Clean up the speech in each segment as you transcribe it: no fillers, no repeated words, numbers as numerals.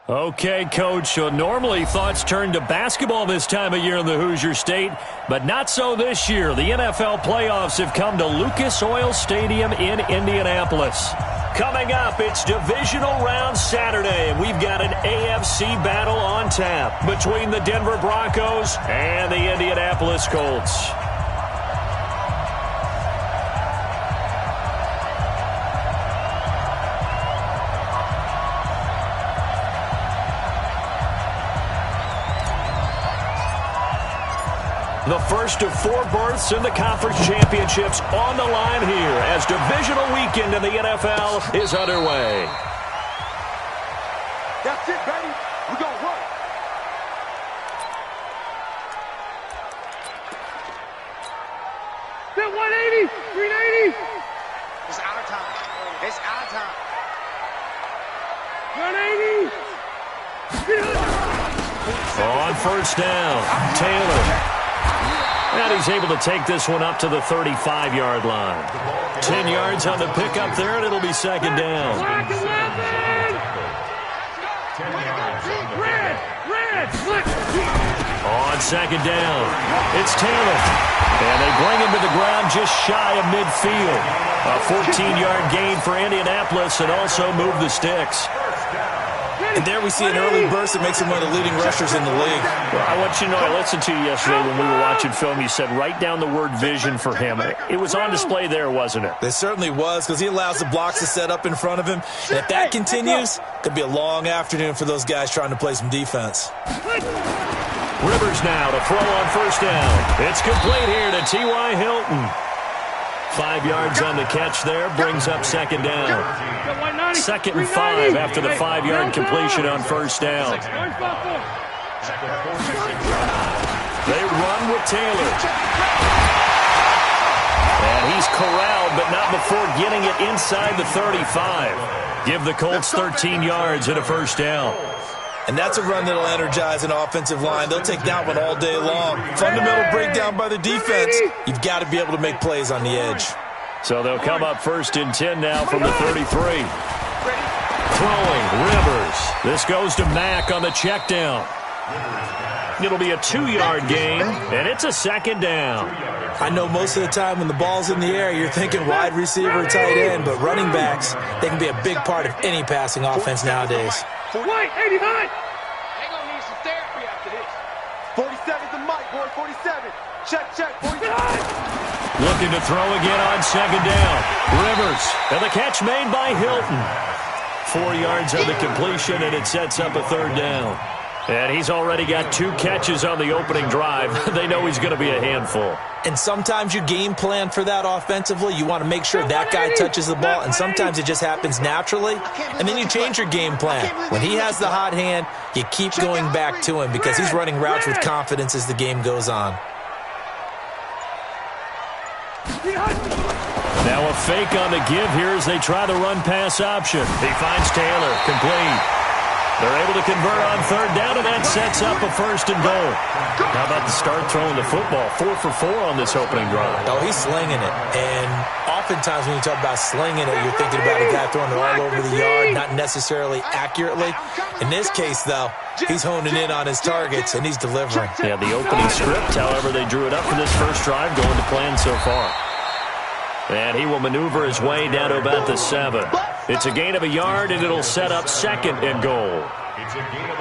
Okay, Coach, so normally thoughts turn to basketball this time of year in the Hoosier State, but not so this year. The NFL playoffs have come to Lucas Oil Stadium in Indianapolis. Coming up, it's divisional round Saturday, and we've got an AFC battle on tap between the Denver Broncos and the Indianapolis Colts. The first of 4 berths in the conference championships on the line here as divisional weekend in the NFL is underway. That's it, baby. We're going to work. That 180, 390. It's our time. It's our time. 180. On first down, Taylor. And he's able to take this one up to the 35-yard line. 10 yards on the pickup there, and it'll be second down. On second down, it's Taylor. And they bring him to the ground just shy of midfield. A 14-yard gain for Indianapolis and also move the sticks. And there we see an early burst that makes him one of the leading rushers in the league. Well, I want you to know, I listened to you yesterday when we were watching film. You said write down the word vision for him. It was on display there, wasn't it? It certainly was, because he allows the blocks to set up in front of him. And if that continues, it could be a long afternoon for those guys trying to play some defense. Rivers now to throw on first down. It's complete here to T.Y. Hilton. 5 yards on the catch there, brings up second down. 2nd and 5 after the 5-yard completion on first down. They run with Taylor. And he's corralled, but not before getting it inside the 35. Give the Colts 13 yards and a first down. And that's a run that'll energize an offensive line. They'll take that one all day long. Fundamental breakdown by the defense. You've got to be able to make plays on the edge. So they'll come up 1st and 10 now from the 33. Throwing, Rivers. This goes to Mack on the check down. It'll be a 2-yard gain, and it's a second down. I know most of the time when the ball's in the air, you're thinking wide receiver, tight end, but running backs, they can be a big part of any passing offense nowadays. White, 80 high. They're going to need some therapy after this. 47's the mic, boy, 47. Check, 47. Looking to throw again on second down. Rivers, and the catch made by Hilton. 4 yards on the completion, and it sets up a third down. And he's already got 2 catches on the opening drive. They know he's going to be a handful. And sometimes you game plan for that offensively. You want to make sure that guy touches the ball, and sometimes it just happens naturally. And then you change your game plan. When he has the hot hand, you keep going back to him because he's running routes with confidence as the game goes on. Now a fake on the give here as they try the run-pass option. He finds Taylor, complete. They're able to convert on third down, and that sets up a 1st and goal. How about the start throwing the football? 4 for 4 on this opening drive. Oh, he's slinging it. And oftentimes when you talk about slinging it, you're thinking about a guy throwing it all over the yard, not necessarily accurately. In this case, though, he's honing in on his targets, and he's delivering. Yeah, the opening script, however, they drew it up for this first drive, going to plan so far. And he will maneuver his way down to about the 7. It's a gain of a yard, and it'll set up 2nd and goal.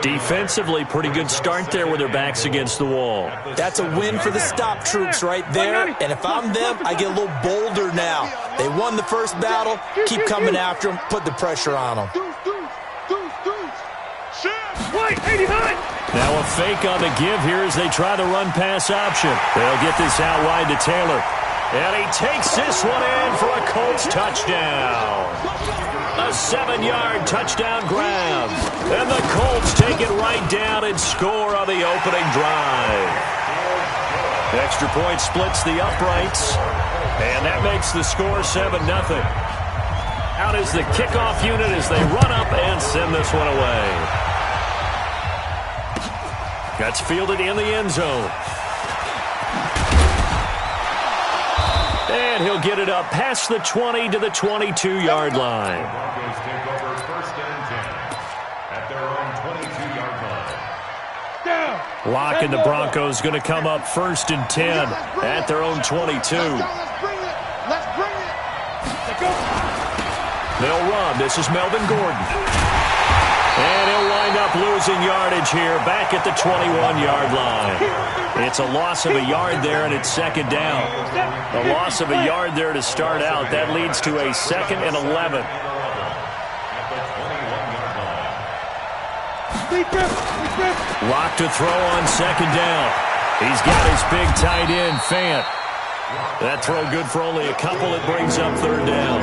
Defensively, pretty good start there with their backs against the wall. That's a win for the stop troops right there. And if I'm them, I get a little bolder now. They won the first battle. Keep coming after them. Put the pressure on them. Now a fake on the give here as they try the run-pass option. They'll get this out wide to Taylor. And he takes this one in for a Colts touchdown. A 7-yard touchdown grab. And the Colts take it right down and score on the opening drive. Extra point splits the uprights. And that makes the score 7-0. Out is the kickoff unit as they run up and send this one away. That's fielded in the end zone. And he'll get it up past the 20 to the 22-yard line. Clock and the Broncos going to come up 1st and 10 at their own 22. Let's bring it. They'll run. This is Melvin Gordon. And he'll wind up losing yardage here back at the 21-yard line. It's a loss of a yard there, and it's 2nd down. A loss of a yard there to start out. That leads to a 2nd and 11. Lock to throw on 2nd down. He's got his big tight end, Fant. That throw good for only a couple. It brings up 3rd down.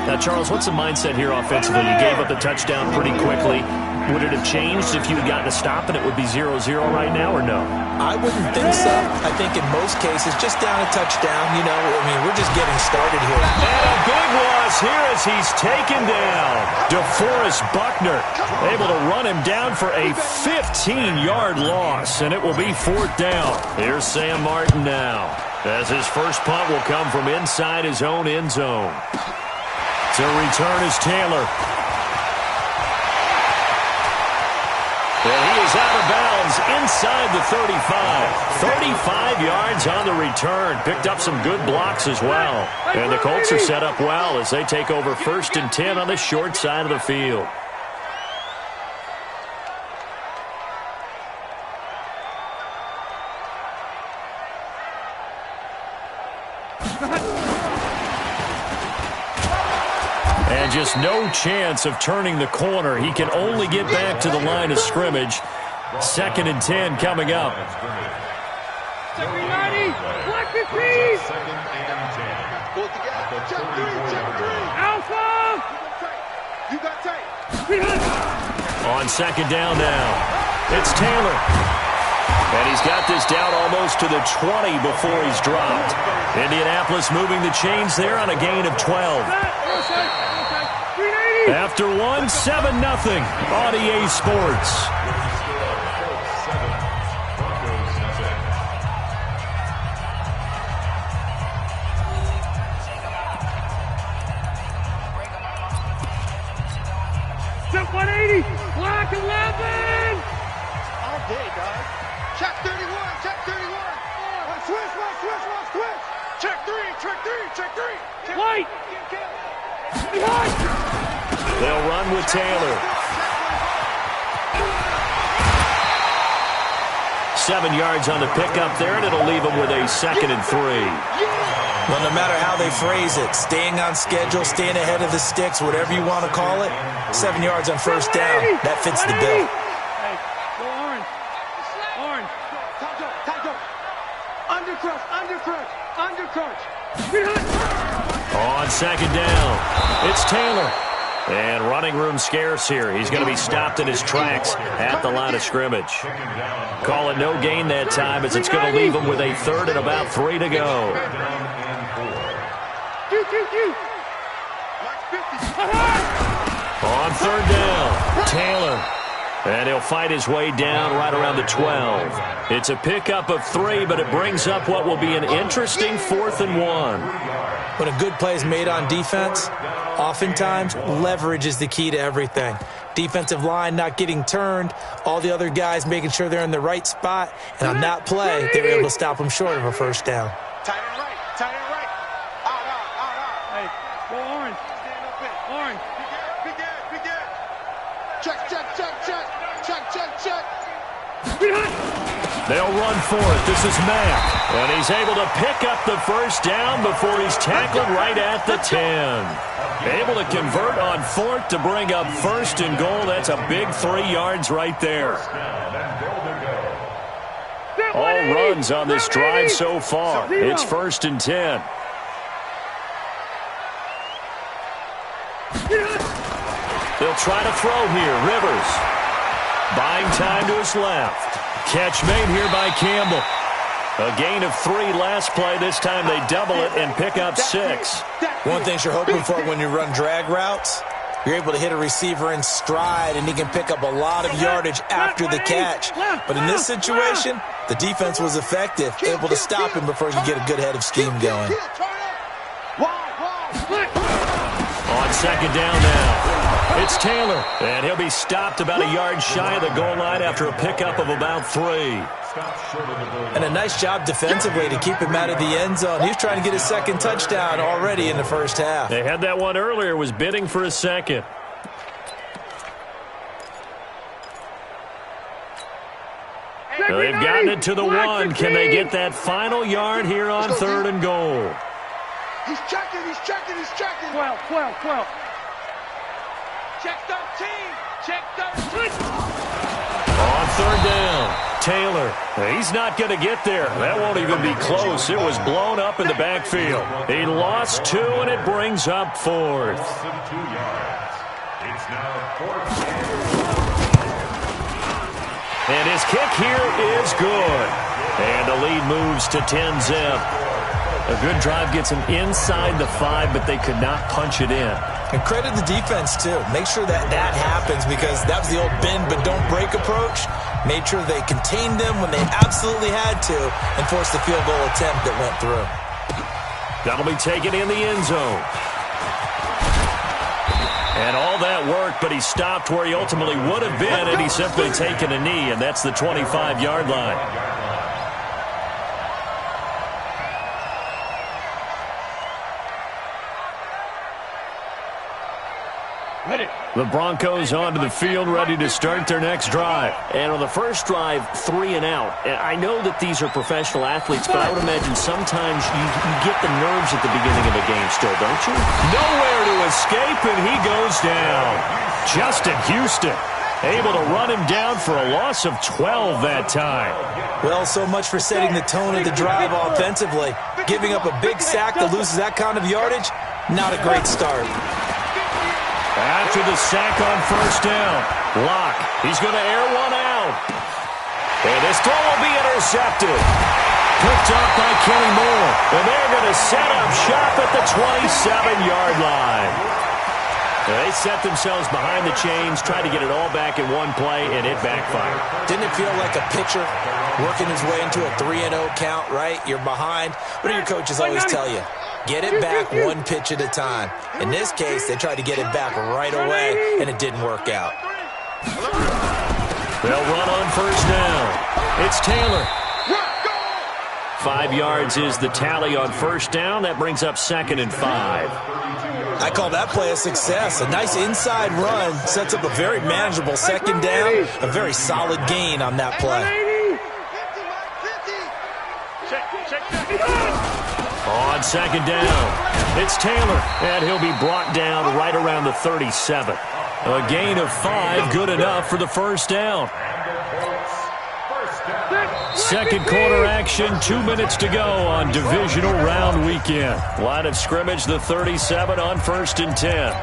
Now, Charles, what's the mindset here offensively? You gave up the touchdown pretty quickly. Would it have changed if you had gotten a stop and it would be 0-0 right now, or no? I wouldn't think so. I think in most cases, just down a touchdown, you know, I mean, we're just getting started here. And a big loss here as he's taken down. DeForest Buckner able to run him down for a 15-yard loss, and it will be 4th down. Here's Sam Martin now, as his first punt will come from inside his own end zone. To return is Taylor. And he is out of bounds inside the 35. 35 yards on the return. Picked up some good blocks as well. And the Colts are set up well as they take over 1st and 10 on the short side of the field. And just no chance of turning the corner. He can only get back to the line of scrimmage. 2nd and 10 coming up. On 2nd down now, it's Taylor. And he's got this down almost to the 20 before he's dropped. Indianapolis moving the chains there on a gain of 12. After 1, 7-0 on EA Sports. Step 180, block 11. All day, guys. Check 31, check 31. Switch. Check 3. White. Behind. They'll run with Taylor. 7 yards on the pickup there, and it'll leave him with a 2nd and 3. Well, no matter how they phrase it, staying on schedule, staying ahead of the sticks, whatever you want to call it, 7 yards on 1st down, that fits the bill. Hey, go orange. Undercrunch. On 2nd down, it's Taylor. And running room scarce here. He's going to be stopped in his tracks at the line of scrimmage. Call it no gain that time as it's going to leave him with a 3rd and about 3 to go. On 3rd down, Taylor. And he'll fight his way down right around the 12. It's a pickup of 3, but it brings up what will be an interesting 4th and 1. When a good play is made on defense, oftentimes leverage is the key to everything. Defensive line not getting turned, all the other guys making sure they're in the right spot, and on that play, they were able to stop them short of a 1st down. Tight end right. Out. Hey, go orange. Stand up in. Orange. Begin. Check. They'll run for it. This is Mack. And he's able to pick up the 1st down before he's tackled right at the 10. Able to convert on 4th to bring up 1st and goal. That's a big 3 yards right there. All runs on this drive so far. It's 1st and 10. They'll try to throw here. Rivers buying time to his left. Catch made here by Campbell. A gain of 3 last play. This time they double it and pick up 6. One thing you're hoping for when you run drag routes, you're able to hit a receiver in stride, and he can pick up a lot of yardage after the catch. But in this situation, the defense was effective, able to stop him before he could get a good head of steam going. On 2nd down now, It's Taylor, and he'll be stopped about a yard shy of the goal line after a pickup of about 3. And a nice job defensively to keep him out of the end zone. He's trying to get his second touchdown already in the first half. They had that one earlier, was bidding for a second. They've gotten it to the 1. Can they get that final yard here on 3rd and goal? He's checking. 12. Check 13. Check 13. On 3rd down, Taylor. He's not going to get there. That won't even be close. It was blown up in the backfield. He lost 2, and it brings up 4th. It's now 4th. And his kick here is good. And the lead moves to 10-zip. A good drive gets him inside the 5, but they could not punch it in. And credit the defense, too. Make sure that happens, because that was the old bend but don't break approach. Made sure they contained them when they absolutely had to and forced the field goal attempt that went through. That'll be taken in the end zone. And all that worked, but he stopped where he ultimately would have been, and he's simply taken a knee, and that's the 25-yard line. The Broncos onto the field, ready to start their next drive. And on the first drive, 3 and out. And I know that these are professional athletes, but I would imagine sometimes you get the nerves at the beginning of a game still, don't you? Nowhere to escape, and he goes down. Justin Houston able to run him down for a loss of 12 that time. Well, so much for setting the tone of the drive offensively. Giving up a big sack that loses that kind of yardage, not a great start. After the sack on first down, Locke, he's going to air one out. And this throw will be intercepted. Picked up by Kenny Moore. And they're going to set up shop at the 27-yard line. They set themselves behind the chains, tried to get it all back in one play, and it backfired. Didn't it feel like a pitcher working his way into a 3-0 count, right? You're behind. What do your coaches always tell you? Get it back one pitch at a time. In this case, they tried to get it back right away, and it didn't work out. They'll run on first down. It's Taylor. 5 yards is the tally on first down. That brings up 2nd and 5. I call that play a success. A nice inside run sets up a very manageable second down. A very solid gain on that play. On second down, it's Taylor, and he'll be brought down right around the 37. A gain of 5, good enough for the first down. Second quarter action, 2 minutes to go on divisional round weekend. Line of scrimmage, the 37 on 1st and 10.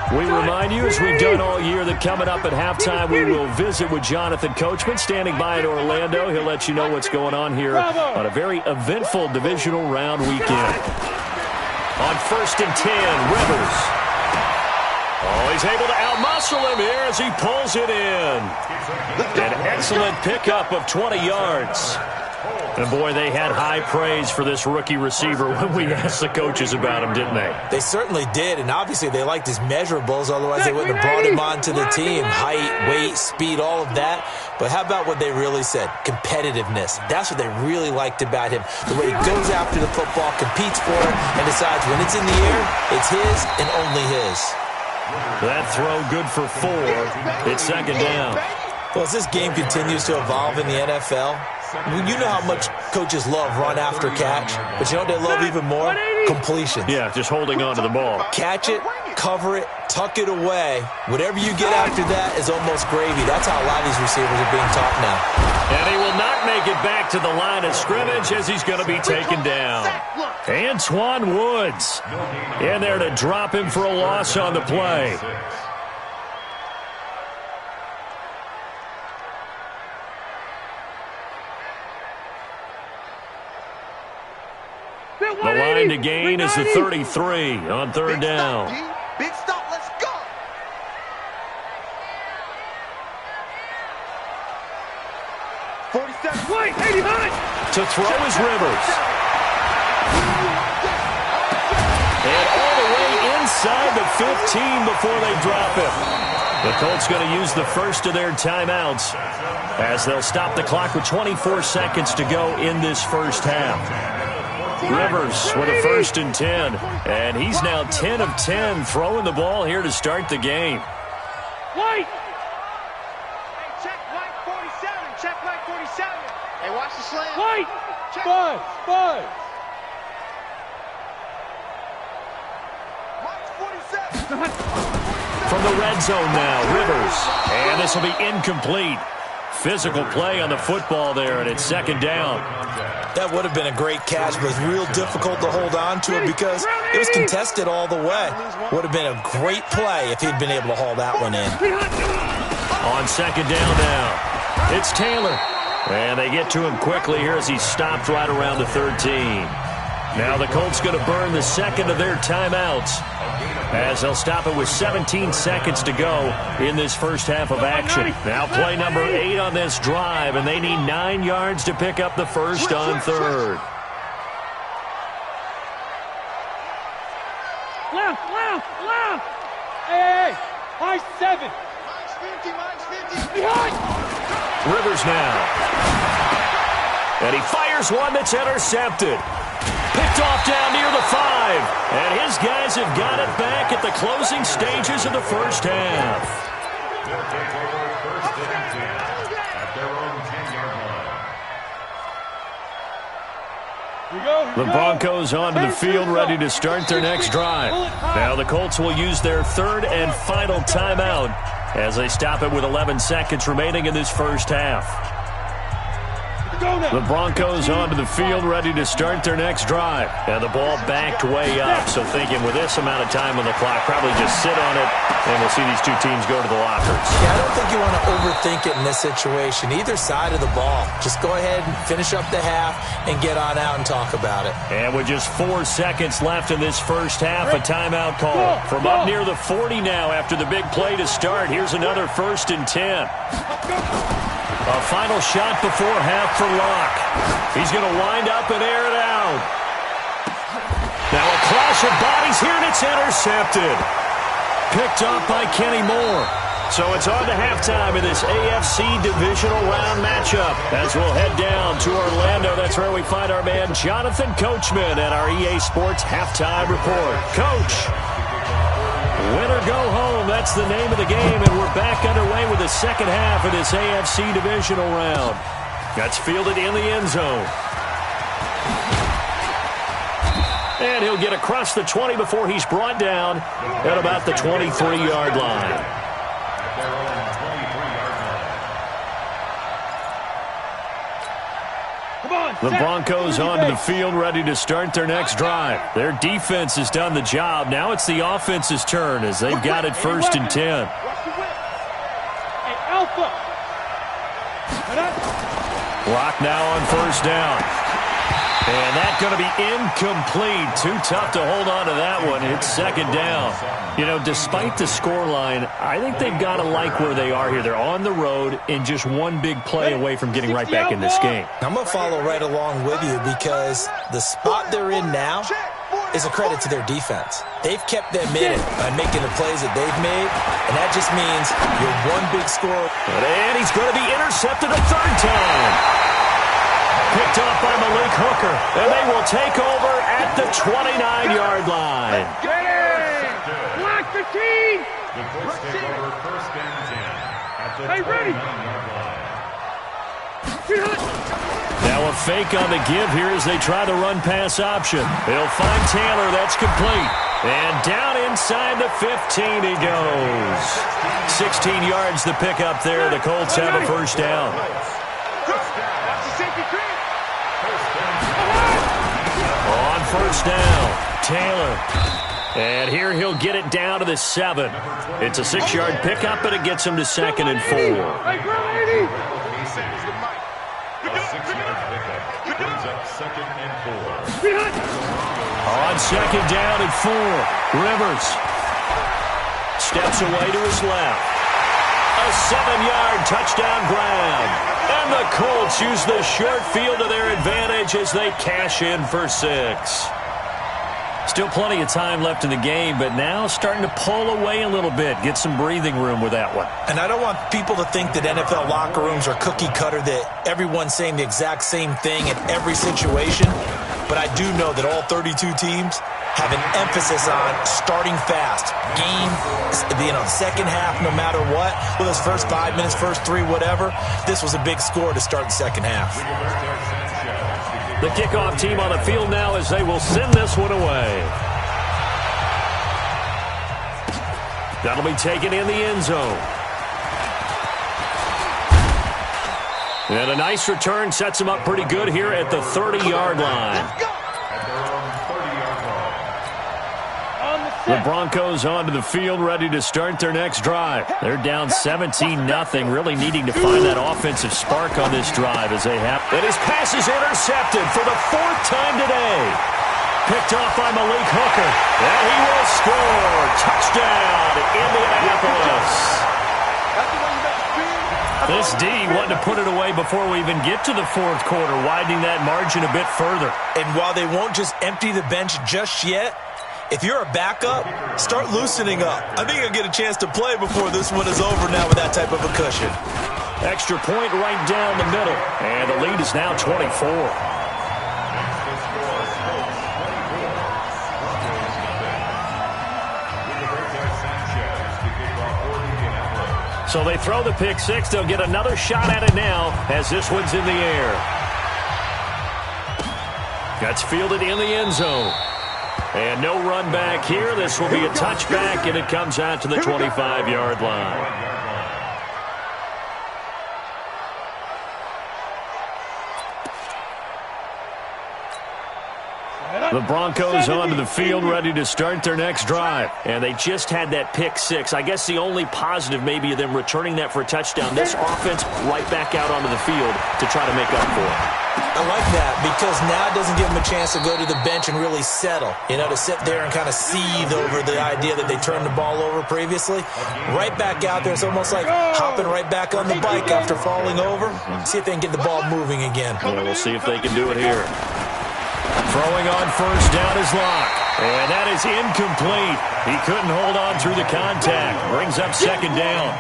We remind you, as we've done all year, that coming up at halftime, we will visit with Jonathan Coachman, standing by in Orlando. He'll let you know what's going on here on a very eventful divisional round weekend. On 1st and 10, Rivers. Oh, he's able to outmuscle him here as he pulls it in. An excellent pickup of 20 yards. And, boy, they had high praise for this rookie receiver when we asked the coaches about him, didn't they? They certainly did, and obviously they liked his measurables. Otherwise, they wouldn't have brought him onto the team. Height, weight, speed, all of that. But how about what they really said? Competitiveness. That's what they really liked about him. The way he goes after the football, competes for it, and decides when it's in the air, it's his and only his. That throw good for 4. It's second down. Well, as this game continues to evolve in the NFL, you know how much coaches love run after catch, but you know what they love even more? Completions. Yeah, just holding on to the ball. Catch it, cover it, tuck it away. Whatever you get after that is almost gravy. That's how a lot of these receivers are being taught now. And he will not make it back to the line of scrimmage as he's going to be taken down. Antoine Woods in there to drop him for a loss on the play. The line to gain is the 33 on 3rd down. Big stop, let's go. Wait, 89. To throw is Rivers. And all the way inside the 15 before they drop him. The Colts going to use the first of their timeouts as they'll stop the clock with 24 seconds to go in this first half. Rivers with a 1st and 10, and he's now 10 of 10 throwing the ball here to start the game. White! Hey, check White 47. Check White 47. Hey, watch the slam. White! Check. Buzz! White's 47. From the red zone now, Rivers. And this will be incomplete. Physical play on the football there, and it's 2nd down. That would have been a great catch, but it was real difficult to hold on to it because it was contested all the way. Would have been a great play if he'd been able to haul that one in. On 2nd down now, it's Taylor. And they get to him quickly here as he stopped right around the 13. Now the Colts going to burn the second of their timeouts as they'll stop it with 17 seconds to go in this first half of action. Now play number 8 on this drive, and they need 9 yards to pick up the first on 3rd. Left! Hey! Mine's 7. Mine's 50. Behind! Rivers now. And he fires one that's intercepted. Picked off down near the 5. And his guys have got it back at the closing stages of the first half. They'll take over 1st and 10 at their own 10-yard line. The Broncos onto the field ready to start their next drive. Now the Colts will use their 3rd and final timeout as they stop it with 11 seconds remaining in this first half. The Broncos onto the field ready to start their next drive. And the ball backed way up. So thinking with this amount of time on the clock, probably just sit on it, and we'll see these two teams go to the lockers. Yeah, I don't think you want to overthink it in this situation. Either side of the ball. Just go ahead and finish up the half and get on out and talk about it. And with just 4 seconds left in this first half, a timeout call. From up near the 40 now after the big play to start. Here's another 1st and 10. A final shot before half for Locke. He's going to wind up and air it out. Now a clash of bodies here, and it's intercepted. Picked up by Kenny Moore. So it's on to halftime in this AFC divisional round matchup. As we'll head down to Orlando, that's where we find our man Jonathan Coachman at our EA Sports Halftime Report. Coach, win or go home, that's the name of the game, and we're back underway with the second half of this AFC divisional round. That's fielded in the end zone. And he'll get across the 20 before he's brought down at about the 23-yard line. The Broncos onto the field ready to start their next drive. Their defense has done the job. Now it's the offense's turn as they've got it 1st and 10. Lock now on 1st down. And that's going to be incomplete. Too tough to hold on to that one. It's 2nd down. You know, despite the scoreline, I think they've got to like where they are here. They're on the road and just one big play away from getting right back in this game. I'm going to follow right along with you because the spot they're in now is a credit to their defense. They've kept them in it by making the plays that they've made, and that just means you're one big score. And he's going to be intercepted a 3rd time. Picked off by Malik Hooker, and they will take over at the 29-yard line. Block the team! The Colts take over 1st and 10 at the 29-yard line. Now a fake on the give here as they try the run-pass option. They'll find Taylor. That's complete. And down inside the 15 he goes. 16 yards to pick up there. The Colts have a 1st down. On 1st down, Taylor. And here he'll get it down to the 7. It's a 6-yard pickup, but it gets him to 2nd and 4. A 6-yard pickup brings up 2nd and 4. On 2nd down and 4, Rivers steps away to his left. A 7-yard touchdown grab. And the Colts use the short field to their advantage as they cash in for 6. Still plenty of time left in the game, but now starting to pull away a little bit. Get some breathing room with that one. And I don't want people to think that NFL locker rooms are cookie cutter, that everyone's saying the exact same thing in every situation. But I do know that all 32 teams have an emphasis on starting fast. Game, second half, no matter what. Whether it's first 5 minutes, first 3, whatever. This was a big score to start the second half. The kickoff team on the field now as they will send this one away. That'll be taken in the end zone. And a nice return sets them up pretty good here at the 30-yard line. The Broncos onto the field, ready to start their next drive. They're down 17-0, really needing to find that offensive spark on this drive as they have. And his pass is intercepted for the 4th time today. Picked off by Malik Hooker. And he will score. Touchdown, Indianapolis. This D wanting to put it away before we even get to the 4th quarter, widening that margin a bit further. And while they won't just empty the bench just yet, if you're a backup, start loosening up. I think you'll get a chance to play before this one is over now with that type of a cushion. Extra point right down the middle. And the lead is now 24. So they throw the pick six. They'll get another shot at it now as this one's in the air. That's fielded in the end zone. And no run back here. This will be a touchback, and it comes out to the 25-yard line. The Broncos onto the field, ready to start their next drive. And they just had that pick six. I guess the only positive maybe of them returning that for a touchdown. This offense right back out onto the field to try to make up for it. I like that because now it doesn't give them a chance to go to the bench and really settle. To sit there and kind of seethe over the idea that they turned the ball over previously. Right back out there. It's almost like hopping right back on the bike after falling over. See if they can get the ball moving again. Well, we'll see if they can do it here. Throwing on first down is Locke. And that is incomplete. He couldn't hold on through the contact. Brings up second down.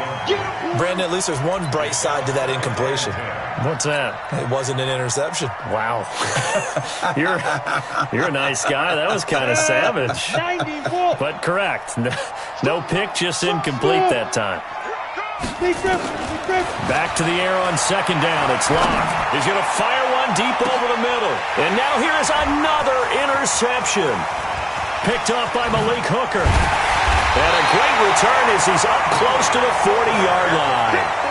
Brandon, at least there's one bright side to that incompletion. What's that? It wasn't an interception. Wow. You're a nice guy. That was kind of savage. But correct. No pick, just incomplete that time. Back to the air on second down. It's Locke. He's going to fire one deep over the middle. And now here is another interception. Picked off by Malik Hooker. And a great return as he's up close to the 40-yard line.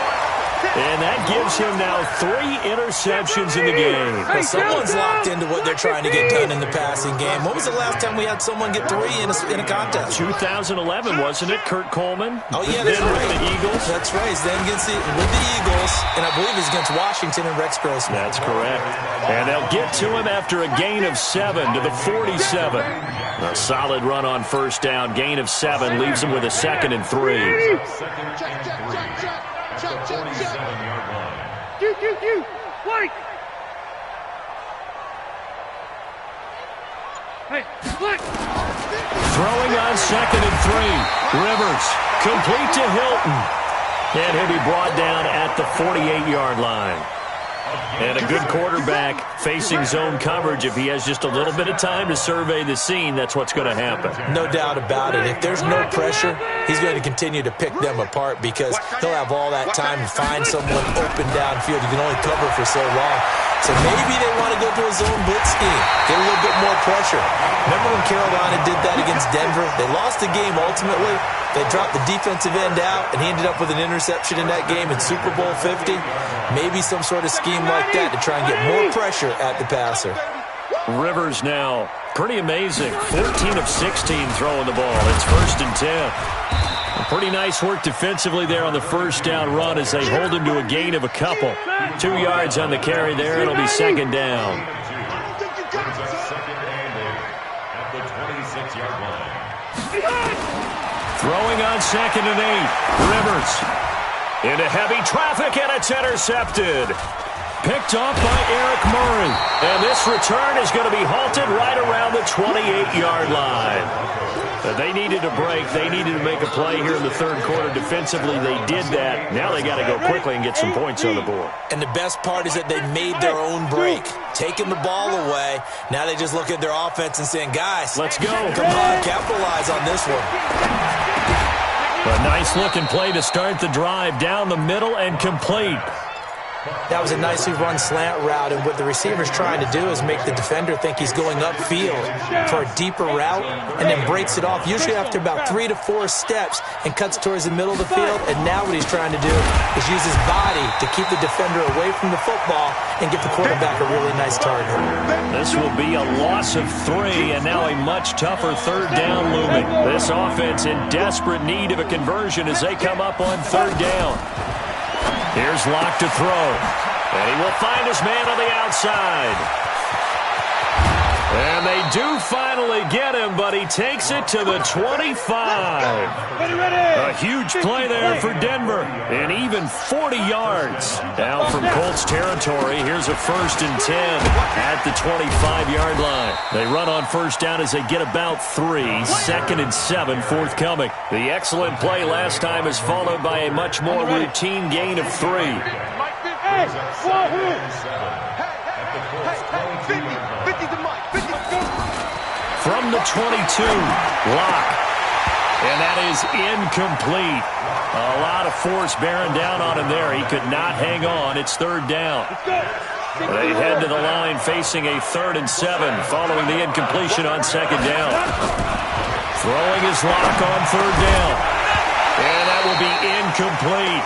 And that gives him now 3 interceptions in the game. Well, someone's locked into what they're trying to get done in the passing game. When was the last time we had someone get 3 in a contest? 2011, wasn't it? Kurt Coleman. Oh, yeah, that's right. With the Eagles. That's right. He's then with the Eagles, and I believe he's against Washington and Rex Grossman. That's correct. And they'll get to him after a gain of 7 to the 47. A solid run on first down. Gain of 7 leaves him with a 2nd and 3. Check. 47-yard line. White. Hey, Flick. Throwing on 2nd and 3. Rivers complete to Hilton. And he'll be brought down at the 48-yard line. And a good quarterback facing zone coverage. If he has just a little bit of time to survey the scene, that's what's going to happen. No doubt about it. If there's no pressure, he's going to continue to pick them apart because he'll have all that time to find someone open downfield. You can only cover for so long. So maybe they want to go to a zone blitz scheme, get a little bit more pressure. Remember when Carolina did that against Denver? They lost the game ultimately. They dropped the defensive end out, and he ended up with an interception in that game in Super Bowl 50. Maybe some sort of scheme like that to try and get more pressure at the passer. Rivers now, pretty amazing. 14 of 16 throwing the ball. It's 1st and 10. Pretty nice work defensively there on the first down run as they hold him to a gain of a couple. 2 yards on the carry there. It'll be 2nd down. At the 26-yard line. Throwing on 2nd and 8. Rivers into heavy traffic, and it's intercepted. Picked off by Eric Murray. And this return is going to be halted right around the 28-yard line. They needed a break. They needed to make a play here in the third quarter. Defensively, they did that. Now they got to go quickly and get some points on the board. And the best part is that they made their own break, taking the ball away. Now they just look at their offense and saying, guys, let's go. Come on, capitalize on this one. A nice-looking play to start the drive down the middle and complete. That was a nicely run slant route, and what the receiver's trying to do is make the defender think he's going upfield for a deeper route and then breaks it off, usually after about 3 to 4 steps, and cuts towards the middle of the field. And now what he's trying to do is use his body to keep the defender away from the football and give the quarterback a really nice target. This will be a loss of 3, and now a much tougher third down looming. This offense in desperate need of a conversion as they come up on third down. Here's Locke to throw, and he will find his man on the outside. And they do finally get him, but he takes it to the 25. A huge play there for Denver, and even 40 yards. Down from Colts territory, here's a 1st and 10 at the 25-yard line. They run on first down as they get about 3, 2nd and 7 forthcoming. The excellent play last time is followed by a much more routine gain of 3. From the 22, Locke. And that is incomplete. A lot of force bearing down on him there. He could not hang on. It's third down. They head to the line facing a 3rd and 7 following the incompletion on second down. Throwing his Locke on third down. And that will be incomplete.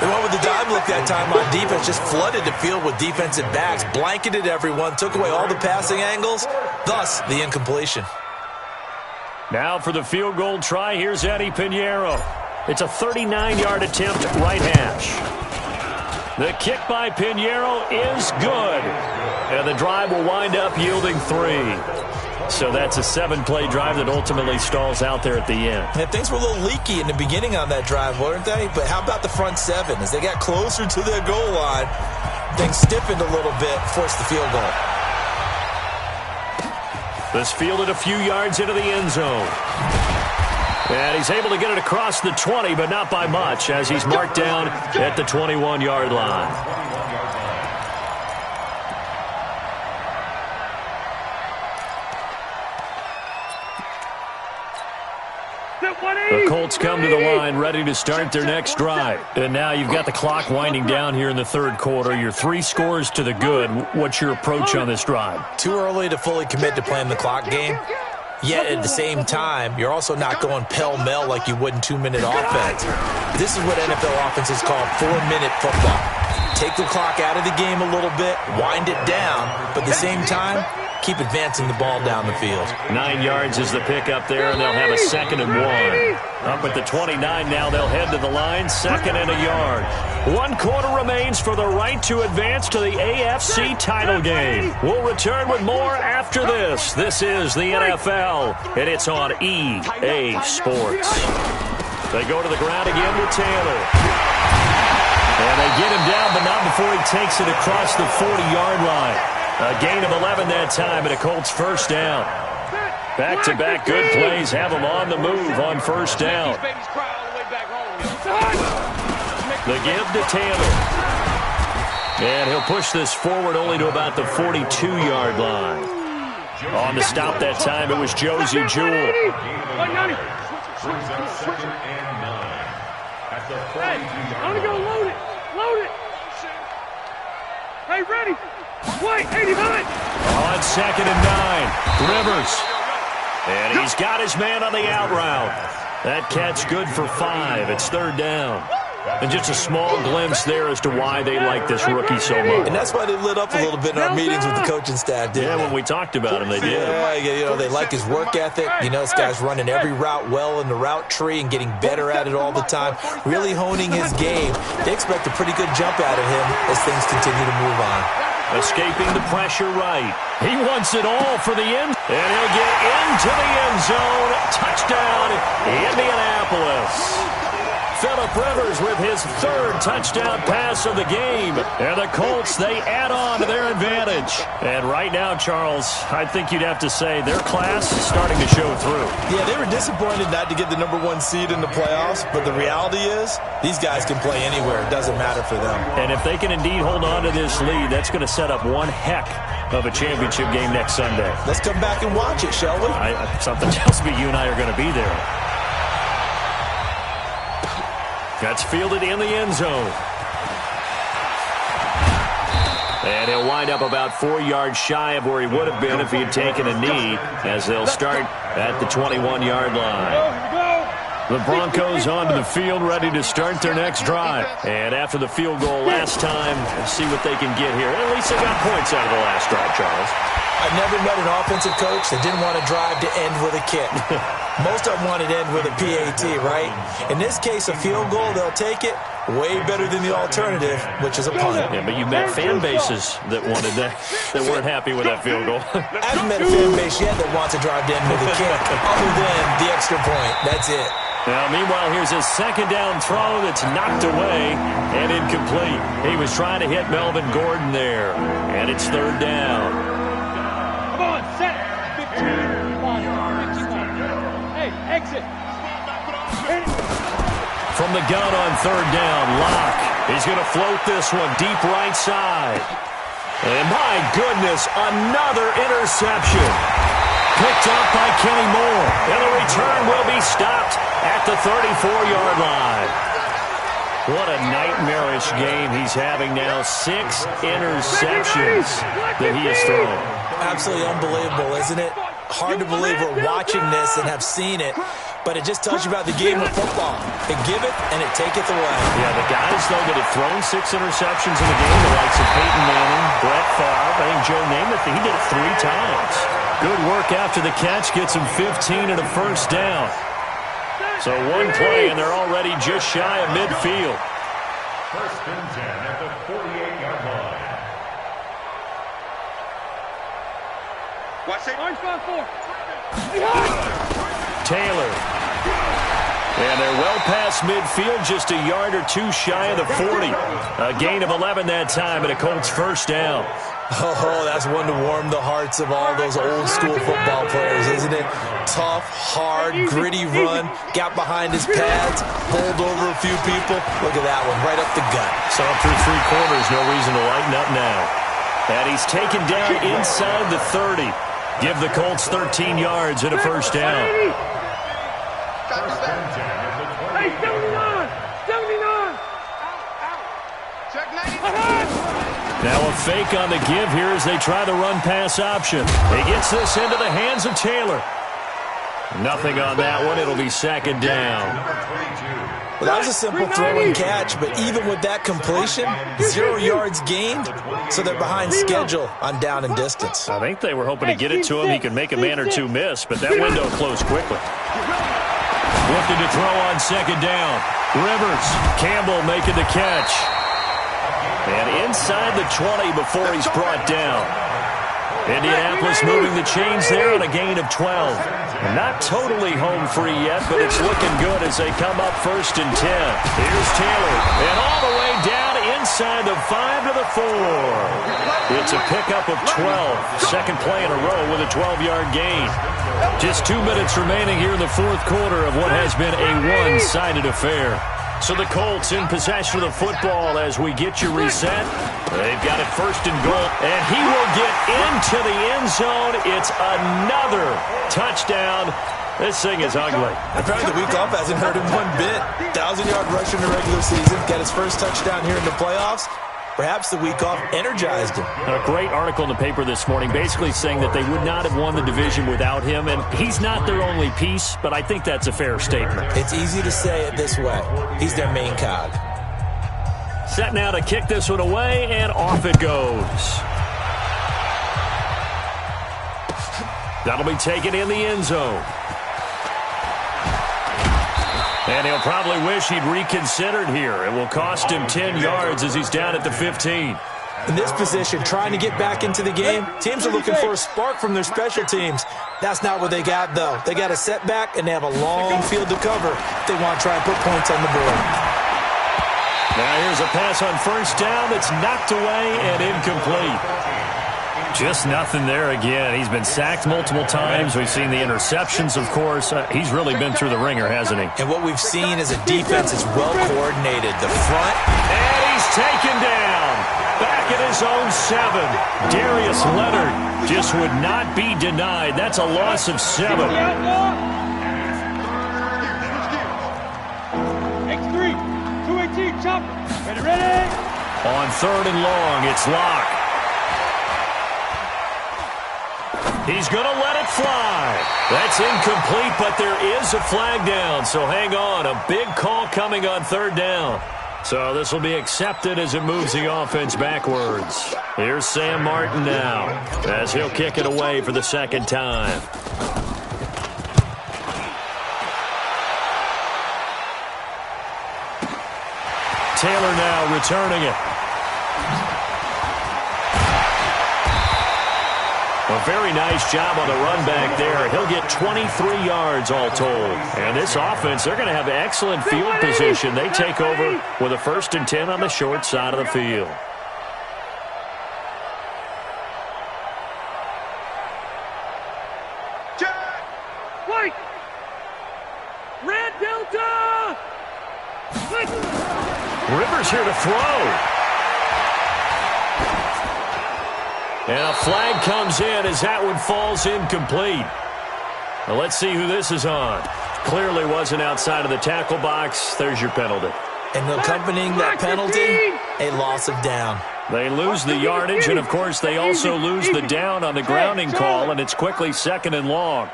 They went with the dive look that time on defense, just flooded the field with defensive backs, blanketed everyone, took away all the passing angles, thus the incompletion. Now for the field goal try, here's Eddie Pinheiro. It's a 39-yard attempt at right hash. The kick by Pinheiro is good, and the drive will wind up yielding 3. So that's a 7-play drive that ultimately stalls out there at the end. And things were a little leaky in the beginning on that drive, weren't they? But how about the front 7? As they got closer to their goal line, things stiffened a little bit, forced the field goal. This fielded a few yards into the end zone. And he's able to get it across the 20, but not by much, as he's marked down at the 21-yard line. The Colts come to the line ready to start their next drive. And now you've got the clock winding down here in the third quarter. You're 3 scores to the good. What's your approach on this drive? Too early to fully commit to playing the clock game. Yet at the same time, you're also not going pell-mell like you would in 2-minute offense. This is what NFL offenses call 4-minute football. Take the clock out of the game a little bit, wind it down, but at the same time, keep advancing the ball down the field. 9 yards is the pickup there, and they'll have a 2nd and 1. Up at the 29 now, they'll head to the line, 2nd and a yard. 1 quarter remains for the right to advance to the AFC title game. We'll return with more after this. This is the NFL, and it's on EA Sports. They go to the ground again with Taylor. And they get him down, but not before he takes it across the 40-yard line. A gain of 11 that time, and a Colts first down. Back-to-back good plays have them on the move on first down. The give to Taylor. And he'll push this forward only to about the 42-yard line. On the stop that time, it was Josie Jewell. Hey, I'm going to go load it. Load it. Hey, ready. Wait, 89. On 2nd and 9, Rivers. And he's got his man on the out route. That catch good for 5. It's third down. And just a small glimpse there as to why they like this rookie so much. And that's why they lit up a little bit in our meetings with the coaching staff, didn't they? Yeah, when we talked about him, they did. Yeah, you know, they like his work ethic. You know, this guy's running every route well in the route tree and getting better at it all the time, really honing his game. They expect a pretty good jump out of him as things continue to move on. Escaping the pressure right. He wants it all for the end. And he'll get into the end zone. Touchdown, Indianapolis. Phillip Rivers with his third touchdown pass of the game. And the Colts, they add on to their advantage. And right now, Charles, I think you'd have to say their class is starting to show through. Yeah, they were disappointed not to get the #1 seed in the playoffs, but the reality is these guys can play anywhere. It doesn't matter for them. And if they can indeed hold on to this lead, that's going to set up one heck of a championship game next Sunday. Let's come back and watch it, shall we? Something tells me you and I are going to be there. That's fielded in the end zone. And he'll wind up about 4 yards shy of where he would have been if he had taken a knee, as they'll start at the 21-yard line. The Broncos onto the field, ready to start their next drive. And after the field goal last time, see what they can get here. At least they got points out of the last drive, Charles. I've never met an offensive coach that didn't want to drive to end with a kick. Most of them want to end with a PAT, right? In this case, a field goal, they'll take it. Way better than the alternative, which is a punt. Yeah, but you met fan bases that wanted that weren't happy with that field goal. I haven't met a fan base yet that wants to drive to end with a kick, other than the extra point. That's it. Now, meanwhile, here's a second down throw that's knocked away and incomplete. He was trying to hit Melvin Gordon there, and it's third down. Come on, set. 15, 1, 51. Hey, exit. From the gun on third down, Locke. He's going to float this one deep right side. And my goodness, another interception. Picked up by Kenny Moore. And the return will be stopped at the 34-yard line. What a nightmarish game he's having now. 6 interceptions that he has thrown. Absolutely unbelievable, isn't it? Hard to believe we're watching this and have seen it. But it just tells you about the game of football. It giveth and it taketh away. Yeah, the guys, though, that have thrown 6 interceptions in a game, the likes of Peyton Manning, Brett Favre, I think Joe Namath, he did it 3 times. Good work after the catch, gets him 15 and a first down. So one play, and they're already just shy of midfield. First and 10 at the 48-yard line. Watch it. Orange 4. Taylor. And they're well past midfield, just a yard or 2 shy of the 40. A gain of 11 that time, and a Colts first down. Oh, that's one to warm the hearts of all those old-school football players, isn't it? Tough, hard, gritty run, got behind his pads, bowled over a few people. Look at that one, right up the gut. So up through 3 quarters, no reason to lighten up now. And he's taken down inside the 30. Give the Colts 13 yards and a first down. First and 10 at the 20. Hey, 79! 79! Check 90. Now a fake on the give here as they try the run-pass option. He gets this into the hands of Taylor. Nothing on that one. It'll be second down. Well, that was a simple throw and catch, but even with that completion, 0 yards gained, so they're behind schedule on down and distance. I think they were hoping to get it to him. He could make a man or 2 miss, but that window closed quickly. Looking to throw on second down. Rivers, Campbell making the catch. And inside the 20 before he's brought down. Indianapolis moving the chains there on a gain of 12. Not totally home free yet, but it's looking good as they come up first and 10. Here's Taylor, and all the way down inside the 5 to the 4. It's a pickup of 12. Second play in a row with a 12-yard gain. Just 2 minutes remaining here in the fourth quarter of what has been a one-sided affair. So the Colts in possession of the football as we get you reset. They've got it first and goal, and he will get into the end zone. It's another touchdown. This thing is ugly. Apparently the week off hasn't hurt him one bit. 1,000-yard rush in the regular season, got his first touchdown here in the playoffs. Perhaps the week off energized him. A great article in the paper this morning basically saying that they would not have won the division without him, and he's not their only piece, but I think that's a fair statement. It's easy to say it this way. He's their main cog. Set now to kick this one away, and off it goes. That'll be taken in the end zone. And he'll probably wish he'd reconsidered here. It will cost him 10 yards as he's down at the 15. In this position, trying to get back into the game, teams are looking for a spark from their special teams. That's not what they got, though. They got a setback, and they have a long field to cover if they want to try and put points on the board. Now here's a pass on first down that's knocked away and incomplete. Just nothing there again. He's been sacked multiple times. We've seen the interceptions, of course. He's really been through the ringer, hasn't he? And what we've seen is a defense that's well coordinated. The front. And he's taken down. Back at his own 7. Darius Leonard just would not be denied. That's a loss of 7. X3, 218, chopper. Ready? On 3rd and long, it's Locke. He's going to let it fly. That's incomplete, but there is a flag down, so hang on. A big call coming on 3rd down. So this will be accepted as it moves the offense backwards. Here's Sam Martin now as he'll kick it away for the 2nd time. Taylor now returning it. A very nice job on the run back there. He'll get 23 yards all told. And this offense, they're going to have excellent field position. They take over with a 1st and 10 on the short side of the field. White! Red Delta! Rivers here to throw. And a flag comes in as that one falls incomplete. Now let's see who this is on. Clearly wasn't outside of the tackle box. There's your penalty. And accompanying that penalty, a loss of down. They lose the yardage, and of course they also lose the down on the grounding call, and it's quickly 2nd and long.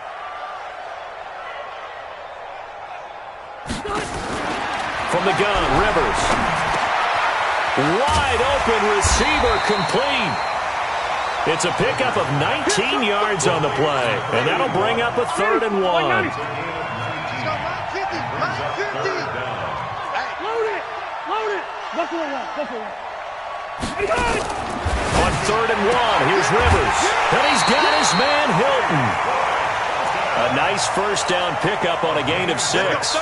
From the gun, Rivers. Wide open receiver complete. It's a pickup of 19 yards on the play, and that'll bring up a 3rd and 1. Load it! Load it! Buckle it up, buckle it up. On 3rd and 1, here's Rivers. And he's got his man Hilton. A nice 1st down pickup on a gain of 6.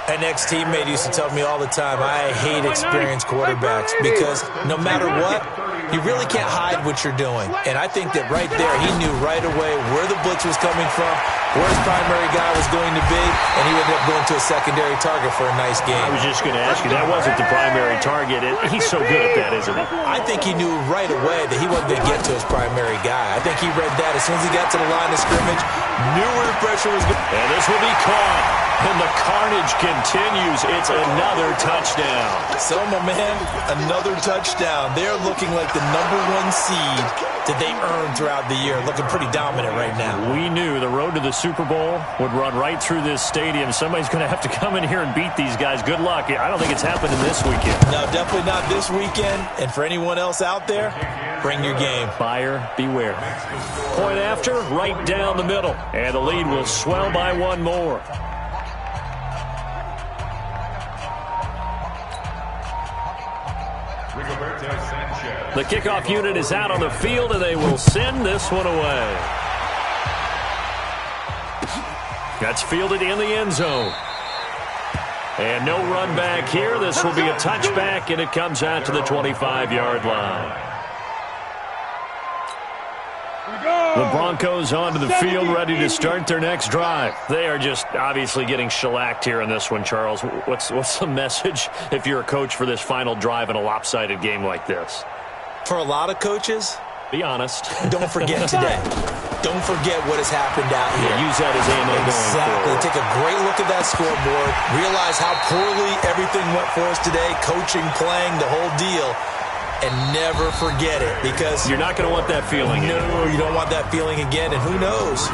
An ex-teammate used to tell me all the time, I hate experienced quarterbacks because no matter what, you really can't hide what you're doing. And I think that right there, he knew right away where the blitz was coming from, where his primary guy was going to be, and he ended up going to a secondary target for a nice game. I was just going to ask you, that wasn't the primary target. He's so good at that, isn't he? I think he knew right away that he wasn't going to get to his primary guy. I think he read that as soon as he got to the line of scrimmage, knew where the pressure was going. And this will be caught. And the carnage continues. It's another touchdown. So, my man, another touchdown. They're looking like the #1 seed that they earned throughout the year. Looking pretty dominant right now. We knew the road to the Super Bowl would run right through this stadium. Somebody's going to have to come in here and beat these guys. Good luck. I don't think it's happening this weekend. No, definitely not this weekend. And for anyone else out there, bring your game. Buyer beware. Point after, right down the middle. And the lead will swell by 1 more. The kickoff unit is out on the field, and they will send this one away. That's fielded in the end zone. And no run back here. This will be a touchback, and it comes out to the 25-yard line. The Broncos onto the field, ready to start their next drive. They are just obviously getting shellacked here in this one, Charles. What's the message if you're a coach for this final drive in a lopsided game like this? For a lot of coaches, be honest. Don't forget today. Don't forget what has happened out here. Yeah, use that as ammo going forward. Take a great look at that scoreboard. Realize how poorly everything went for us today. Coaching, playing, the whole deal. And never forget it, because you're not going to want that feeling again. No, you don't want that feeling again, and who knows?